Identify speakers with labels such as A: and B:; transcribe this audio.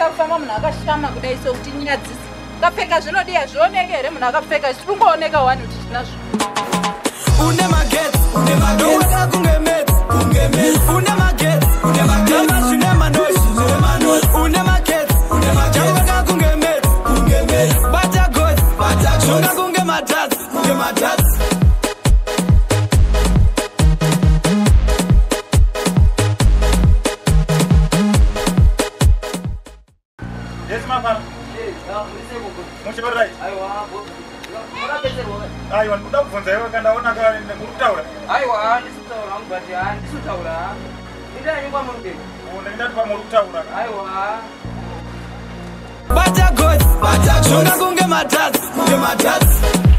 A: kufamba munhu akashama kudai sokuti nyadzisi kapfeka zvinodiya zvioneke here munhu akapfeka zviringooneka wani kuti tinazvo
B: une magetsi ndoda kunge metsi une magetsi jamba zvine manoshi une magetsi jamba kunge metsi bata gotsi zvona kunge matatsi
C: Yes, Mama. Muchibarai. Aiwa, ndoda kubvunza iwe kandaona nekutaura.
D: Aiwa, ndisitaura ngubati ndisitaura. Ndinani kwa murubeni?
C: Ndati pa murutaura.
D: Aiwa.
B: Bata gotsi zvona kunge matatsi